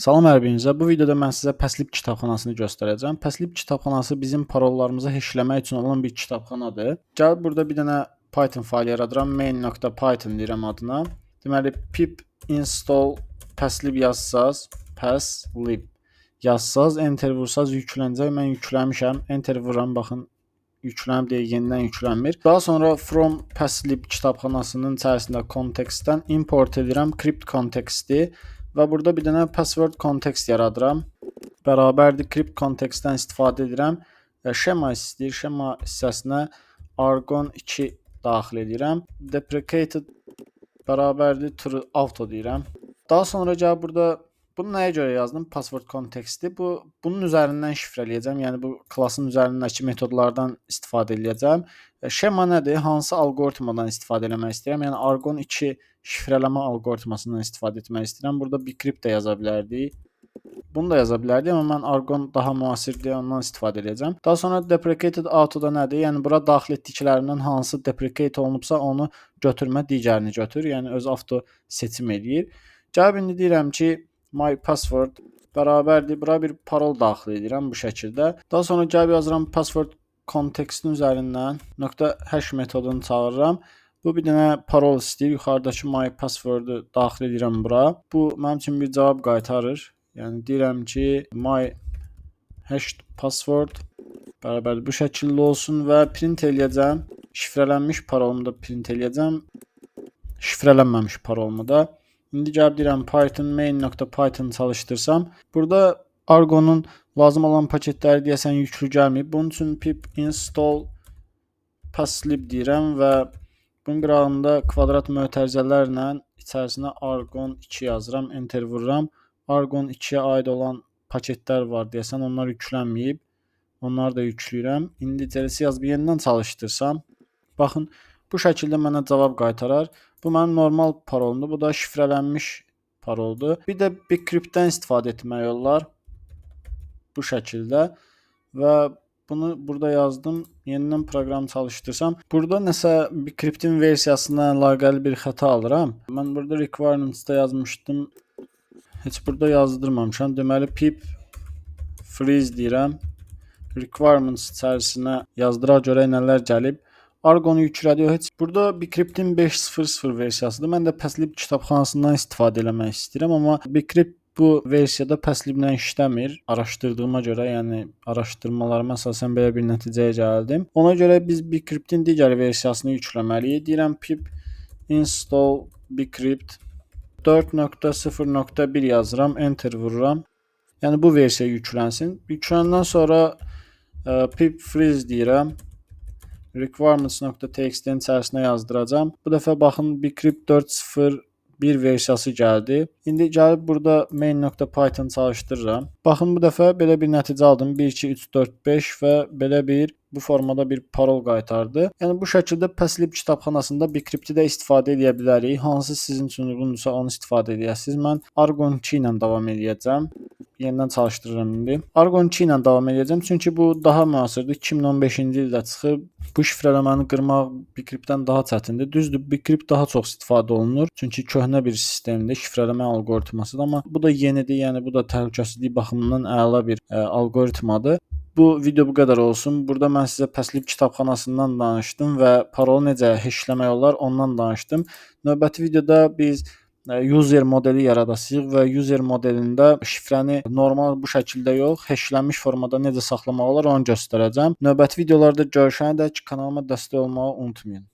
Salam hər birinizə. Bu videoda mən sizə Passlib kitabxanasını göstərəcəm. Passlib kitabxanası bizim parollarımızı heşləmək üçün olan bir kitabxanadır. Gəlib burada bir dənə Python faylı yaradıram. main.python deyirəm adına. Deməli pip install passlib yazsaz, passlib yazsaz, enter vursaz yüklənəcək. Mən yükləmişəm. Enter vururam, baxın yüklənib deyə yenidən yüklənmir. Daha sonra from passlib kitabxanasının içərisində kontekstdən import edirəm crypt konteksti. Və burada bir dənə password context yaradıram. Bərabərdir crypt kontekstdən istifadə edirəm. Şema istəyir. Şema hissəsinə argon 2 daxil edirəm. Deprecated bərabərdir true auto deyirəm. Daha sonra gəlib burada bunu nəyə görə yazdım? Password konteksti. Bunun üzərindən şifrələyəcəm. Yəni bu klassın üzərindəki metodlardan istifadə edəcəm. Şema nədir? Hansı alqoritmadan istifadə etmək istəyirəm? Yəni argon 2 şifrələmə alqoritmasından istifadə etmək istəyirəm. Burada bcrypt də yaza bilərdik. Bunu da yaza bilərdik, amma mən argon daha müasirdir, ondan istifadə edəcəm. Daha sonra deprecated auto-da nədir? Yəni bura daxil etdiklərindən hansı deprecate olunubsa onu götürmə, digərini götür. Yəni öz avto seçim eləyir. Gəlib indi deyirəm ki, my password bərabərdir. Bura bir parol daxil edirəm bu şəkildə. Daha sonra gəlib yazıram password kontekstin üzərindən .hash metodunu çağırıram. Bu bir dənə parol istəyir. Yuxarıdakı my password-u daxil edirəm bura. Bu mənim üçün bir cavab qaytarır. Yəni deyirəm ki, my hash password bərabərdir bu şəkildə olsun və print eləyəcəm. Şifrələnmiş parolumu da print eləyəcəm. Şifrələnməmiş parolumu da. İndi gəlib deyirəm Python main.python çalışdırsam, burada Argonun lazım olan paketləri deyəsən yüklü gəlməyib. Bunun üçün pip install passlib deyirəm və bunun qırağında kvadrat mötərizələrlə içərisinə argon 2 yazıram, enter vururam. Argon 2-yə aid olan paketlər var deyəsən, onlar yüklənməyib. Onları da yükləyirəm. İndi CLC yazıb yenidən çalışdırsam, baxın bu şəkildə mənə cavab qaytarar. Bu mənim normal parolumdur. Bu da şifrələnmiş paroldur. Bir də bcryptdən istifadə etmək olar. Bu şəkildə və bunu burada yazdım. Yenidən proqram çalışdırsam, burada nəsə bcryptin versiyasına əlaqəli bir xəta alıram. Mən burada requirements-da yazmışdım. Heç burada yazdırmamışam. Deməli pip freeze deyirəm. Requirements içərisinə yazdıra görə nələr gəlib. Argonu yüklədi. Heç burada bcryptin 5.0.0 versiyasıdır. Mən də Passlib kitabxanasından istifadə etmək istəyirəm, amma bcrypt bu versiyada Passliblə işləmir. Araşdırdığıma görə, yəni araşdırmalarıma əsasən belə bir nəticəyə gəldim. Ona görə biz bcryptin digər versiyasını yükləməliyik. Deyirəm pip install bcrypt 4.0.1 yazıram, enter vururam. Yəni bu versiya yüklənsin. Yüklənəndən sonra pip freeze deyirəm. Requirements.txt-in içərisinə yazdıracam. Bu dəfə baxın bcrypt 4.0.1 versiyası gəldi. İndi gəlib burada main.python çalışdırıram. Baxın bu dəfə belə bir nəticə aldım. 1 2 3 4 5 və belə bir bu formada bir parol qaytardı. Yəni bu şəkildə Passlib kitabxanasında bcrypti də istifadə edə bilərik. Hansı sizin üçün uyğundursa onu istifadə edəsiniz. Mən argon 2 ilə davam edəcəm. Yenidən çalışdırıram indi. Argon 2 ilə davam edəcəm, çünki bu daha müasirdir. 2015-ci ildə çıxıb. Bu şifrələməni qırmaq bcryptdən daha çətindir. Düzdür, bcrypt daha çox istifadə olunur, çünki köhnə bir sistemdir, şifrələmə alqoritmasıdır, amma bu da yenidir, yəni bu da təhlükəsizlik baxımından əla bir alqoritmadır. Bu video bu qədər olsun. Burada mən sizə Passlib kitabxanasından danışdım və parolu necə heşləmək olar ondan danışdım. Növbəti videoda biz user modeli yaradacağıq və user modelində şifrəni normal bu şəkildə yox, heşlənmiş formada necə saxlamaq olar onu göstərəcəm. Növbəti videolarda görüşənədək kanalıma dəstək olmağı unutmayın.